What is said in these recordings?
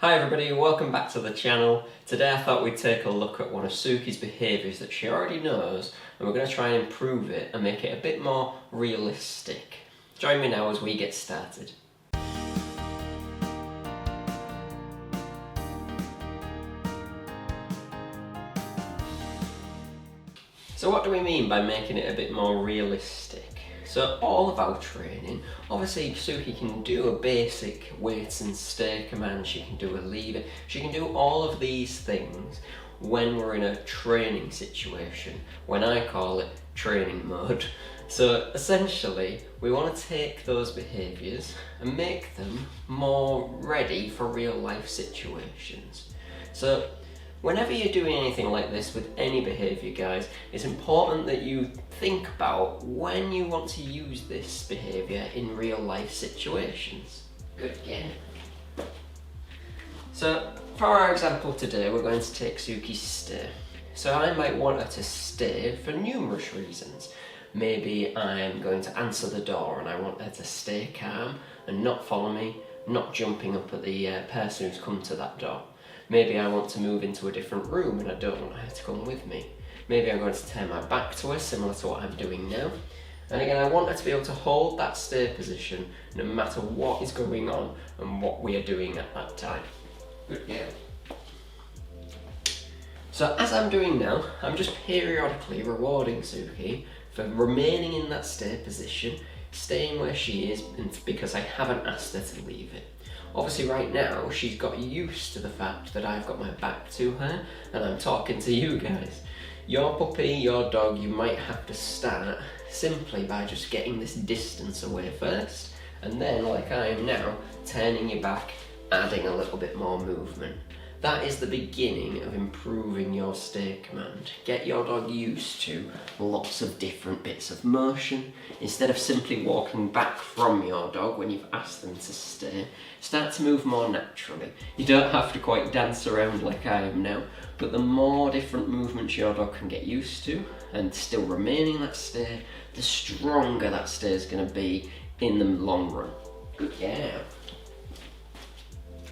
Hi everybody, welcome back to the channel. Today I thought we'd take a look at one of Suki's behaviours that she already knows, and we're going to try and improve it and make it a bit more realistic. Join me now as we get started. So what do we mean by making it a bit more realistic? So all of our training, obviously Suki can do a basic weights and stay command, she can do a lever, she can do all of these things when we're in a training situation, when I call it training mode. So essentially, we want to take those behaviours and make them more ready for real life situations. So whenever you're doing anything like this with any behaviour, guys, it's important that you think about when you want to use this behaviour in real life situations. Good again. So for our example today, we're going to take Suki's stay. So I might want her to stay for numerous reasons. Maybe I'm going to answer the door and I want her to stay calm and not follow me, not jumping up at the person who's come to that door. Maybe I want to move into a different room and I don't want her to come with me. Maybe I'm going to turn my back to her, similar to what I'm doing now. And again, I want her to be able to hold that stay position no matter what is going on and what we are doing at that time. Good girl. So as I'm doing now, I'm just periodically rewarding Suki for remaining in that stay position, staying where she is, and because I haven't asked her to leave it. Obviously right now, she's got used to the fact that I've got my back to her and I'm talking to you guys. Your puppy, your dog, you might have to start simply by just getting this distance away first, and then, like I am now, turning your back, adding a little bit more movement. That is the beginning of improving your stay command. Get your dog used to lots of different bits of motion. Instead of simply walking back from your dog when you've asked them to stay, start to move more naturally. You don't have to quite dance around like I am now, but the more different movements your dog can get used to and still remaining that stay, the stronger that stay is going to be in the long run. Good girl.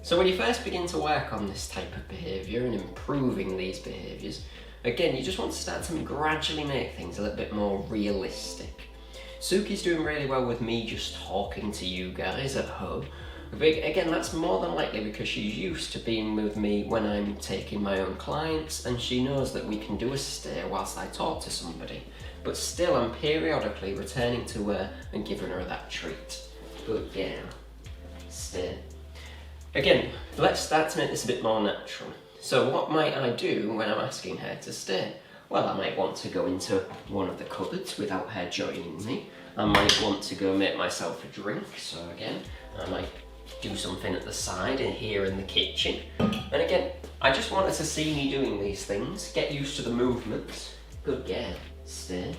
So when you first begin to work on this type of behaviour and improving these behaviours, again, you just want to start to gradually make things a little bit more realistic. Suki's doing really well with me just talking to you guys at home. Again, that's more than likely because she's used to being with me when I'm taking my own clients, and she knows that we can do a stay whilst I talk to somebody. But still, I'm periodically returning to her and giving her that treat. Good girl. Stay. Again, let's start to make this a bit more natural. So what might I do when I'm asking her to stay? Well, I might want to go into one of the cupboards without her joining me. I might want to go make myself a drink. So again, I might do something at the side and here in the kitchen. And again, I just want her to see me doing these things, get used to the movements. Good girl, stay.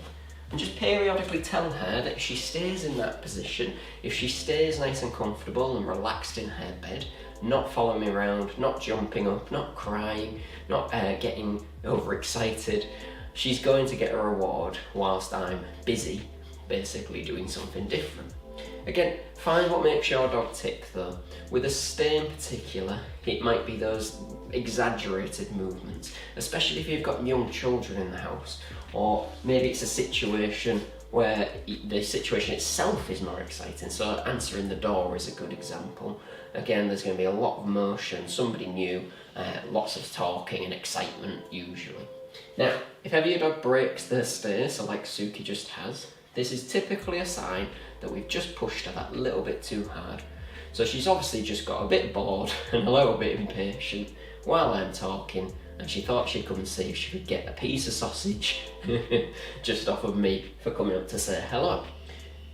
And just periodically tell her that if she stays in that position, if she stays nice and comfortable and relaxed in her bed, not following me around, not jumping up, not crying, not getting overexcited, she's going to get a reward whilst I'm busy, basically doing something different. Again, find what makes your dog tick though. With a stay in particular, it might be those exaggerated movements, especially if you've got young children in the house, or maybe it's a situation where the situation itself is more exciting. So answering the door is a good example. Again, there's going to be a lot of motion, somebody new, lots of talking and excitement usually. Now, if ever your dog breaks their stay, so like Suki just has, this is typically a sign that we've just pushed her that little bit too hard. So she's obviously just got a bit bored and a little bit impatient while I'm talking, and she thought she'd come and see if she could get a piece of sausage just off of me for coming up to say hello.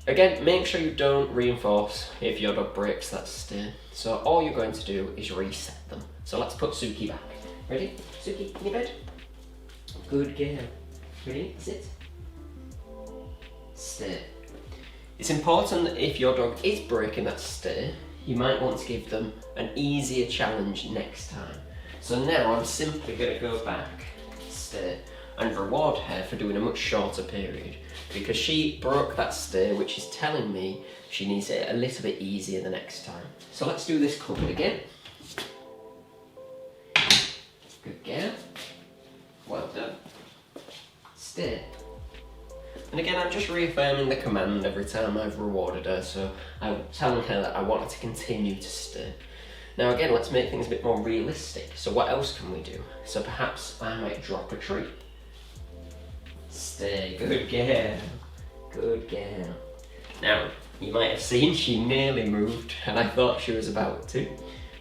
Again, make sure you don't reinforce if your dog breaks that stay. So all you're going to do is reset them. So let's put Suki back. Ready? Suki, in your bed? Good girl. Ready? Sit. Stay. It's important that if your dog is breaking that stay, you might want to give them an easier challenge next time. So now I'm simply going to go back, stay, and reward her for doing a much shorter period, because she broke that stay, which is telling me she needs it a little bit easier the next time. So let's do this cupboard again. And again, I'm just reaffirming the command every time I've rewarded her, so I'm telling her that I want her to continue to stay. Now again, let's make things a bit more realistic. So what else can we do? So perhaps I might drop a treat. Stay, good girl, good girl. Now, you might have seen she nearly moved, and I thought she was about to,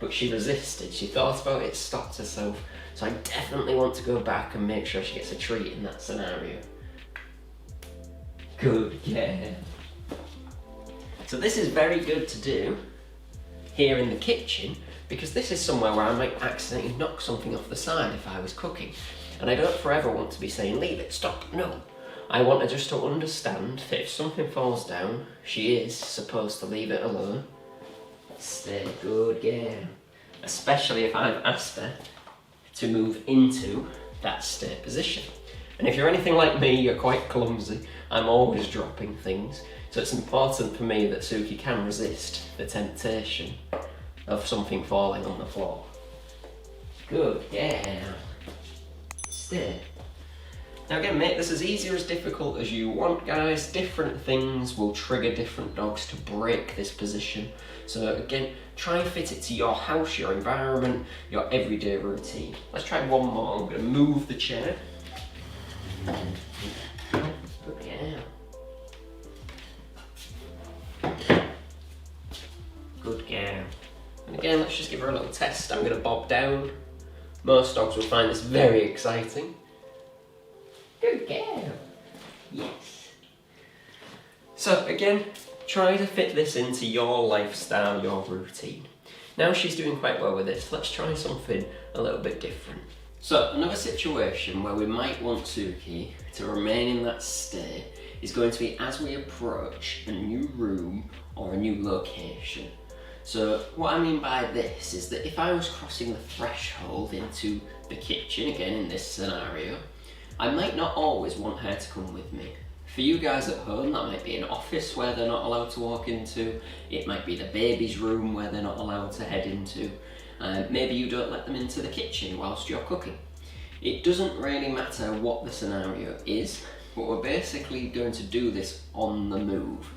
but she resisted. She thought about it, stopped herself, so I definitely want to go back and make sure she gets a treat in that scenario. Good girl. So this is very good to do here in the kitchen, because this is somewhere where I might accidentally knock something off the side if I was cooking. And I don't forever want to be saying, leave it, stop, no. I want her just to understand that if something falls down, she is supposed to leave it alone. Stay, good girl. Especially if I've asked her to move into that stay position. And if you're anything like me, you're quite clumsy. I'm always dropping things. So it's important for me that Suki can resist the temptation of something falling on the floor. Good girl. Stay. Now again, make this as easy or as difficult as you want, guys. Different things will trigger different dogs to break this position. So again, try and fit it to your house, your environment, your everyday routine. Let's try one more. I'm going to move the chair. Good girl. Good girl. And again, let's just give her a little test. I'm going to bob down. Most dogs will find this very exciting. Good girl. Yes. So again, try to fit this into your lifestyle, your routine. Now she's doing quite well with this. Let's try something a little bit different. So another situation where we might want Suki to remain in that stay is going to be as we approach a new room or a new location. So what I mean by this is that if I was crossing the threshold into the kitchen, again in this scenario, I might not always want her to come with me. For you guys at home, that might be an office where they're not allowed to walk into, it might be the baby's room where they're not allowed to head into, maybe you don't let them into the kitchen whilst you're cooking. It doesn't really matter what the scenario is, but we're basically going to do this on the move.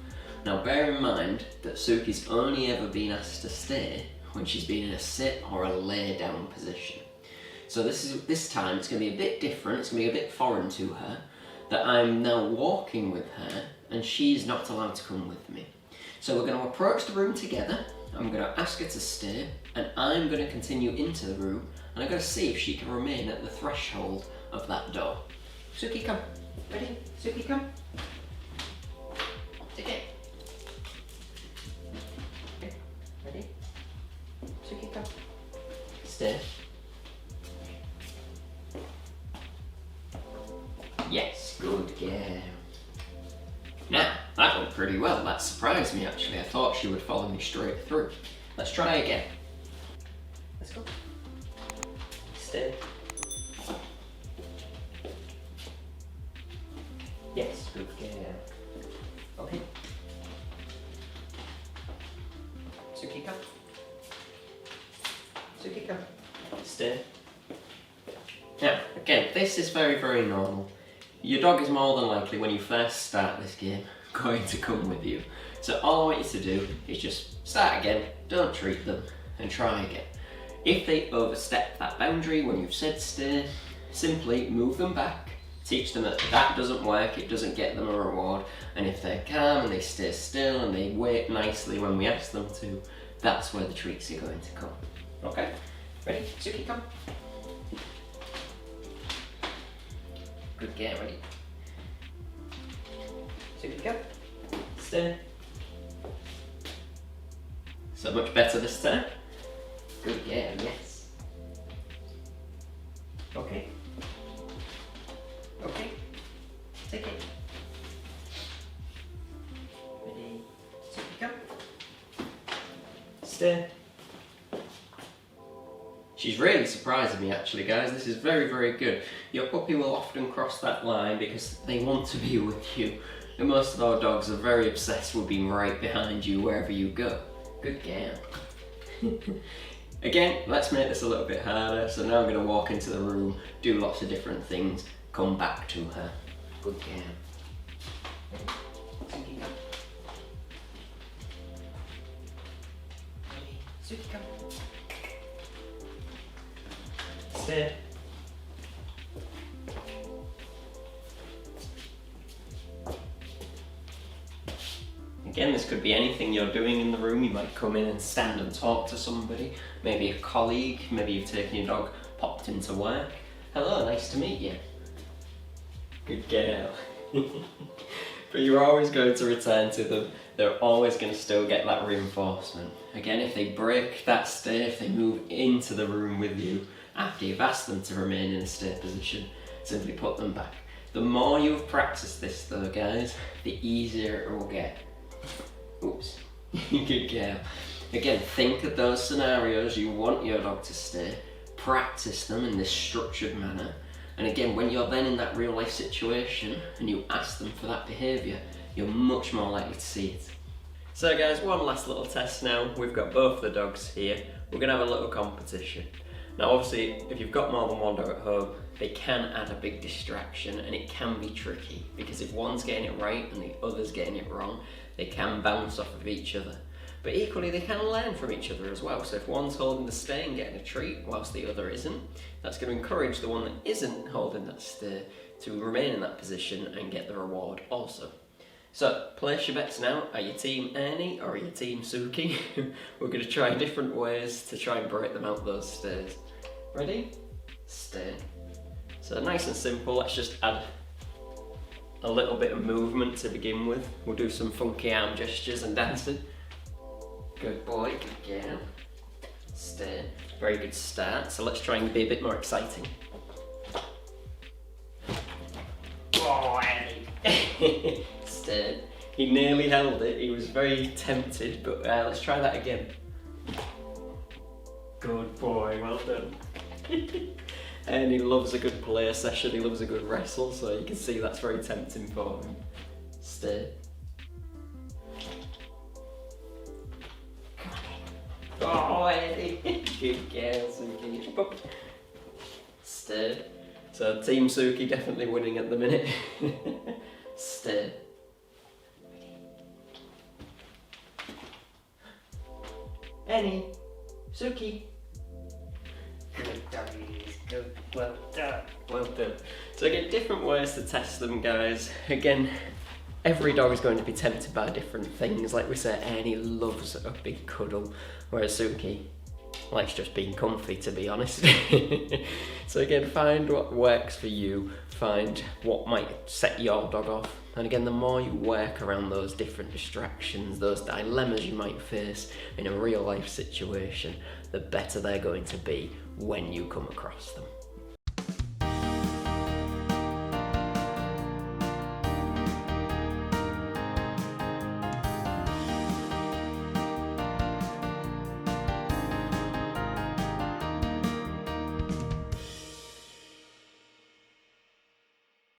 Now bear in mind that Suki's only ever been asked to stay when she's been in a sit or a lay down position. So this time it's going to be a bit different, it's going to be a bit foreign to her, that I'm now walking with her and she's not allowed to come with me. So we're going to approach the room together, I'm going to ask her to stay, and I'm going to continue into the room, and I'm going to see if she can remain at the threshold of that door. Suki, come. Ready? Suki, come. Okay. Okay. Ready? Suki, come. Stay. Yes, good girl. Now, that went pretty well. That surprised me actually. I thought she would follow me straight through. Let's try again. Let's go. Stay. Yes, good girl. Okay. Suki, come. Suki, come. Stay. Now, again, this is very, very normal. Your dog is more than likely, when you first start this game, going to come with you. So all I want you to do is just start again, don't treat them, and try again. If they overstep that boundary when you've said stay, simply move them back, teach them that that doesn't work, it doesn't get them a reward, and if they're calm and they stay still and they wait nicely when we ask them to, that's where the treats are going to come. Okay? Ready? Suki, come. Good girl, ready? Suki, go. Stay. So much better this time. Good girl, yes. Okay. Okay. Take it. Ready? Suki, go. Stay. She's really surprising me actually, guys. This is very, very good. Your puppy will often cross that line because they want to be with you. And most of our dogs are very obsessed with being right behind you wherever you go. Good girl. Again, let's make this a little bit harder. So now I'm going to walk into the room, do lots of different things, come back to her. Good girl. Suki, come. Suki, come. Stay. Again, this could be anything you're doing in the room. You might come in and stand and talk to somebody, maybe a colleague, maybe you've taken your dog, popped into work. Hello, nice to meet you. Good girl. But you're always going to return to them. They're always going to still get that reinforcement. Again, if they break that stay, if they move into the room with you after you've asked them to remain in a stay position, simply put them back. The more you've practiced this though, guys, the easier it will get. Oops. Good girl. Again, think of those scenarios you want your dog to stay, practice them in this structured manner, and again, when you're then in that real life situation and you ask them for that behaviour, you're much more likely to see it. So guys, one last little test now. We've got both the dogs here. We're going to have a little competition. Now obviously, if you've got more than one dog at home, they can add a big distraction and it can be tricky because if one's getting it right and the other's getting it wrong, they can bounce off of each other. But equally, they can learn from each other as well. So if one's holding the stay and getting a treat whilst the other isn't, that's going to encourage the one that isn't holding that stay to remain in that position and get the reward also. So place your bets now. Are you team Ernie or are you team Suki? We're going to try different ways to try and break them out those stays. Ready? Stay. So nice and simple, let's just add a little bit of movement to begin with. We'll do some funky arm gestures and dancing. Good boy, good girl. Stay. Very good start. So let's try and be a bit more exciting. Oh, Eddie. Stay. He nearly held it. He was very tempted, but let's try that again. Good boy, well done. And he loves a good play session. He loves a good wrestle, so you can see that's very tempting for him. Stay. Oh, Eddie. Good girl, Suki. Stay. So Team Suki definitely winning at the minute. Stay. Annie. Suki. Good doggies. Good. Well done. Well done. So again, different ways to test them, guys. Again, every dog is going to be tempted by different things. Like we said, Annie loves a big cuddle, whereas Suki likes just being comfy, to be honest. So again, find what works for you, find what might set your dog off, and again, the more you work around those different distractions, those dilemmas you might face in a real life situation, the better they're going to be when you come across them.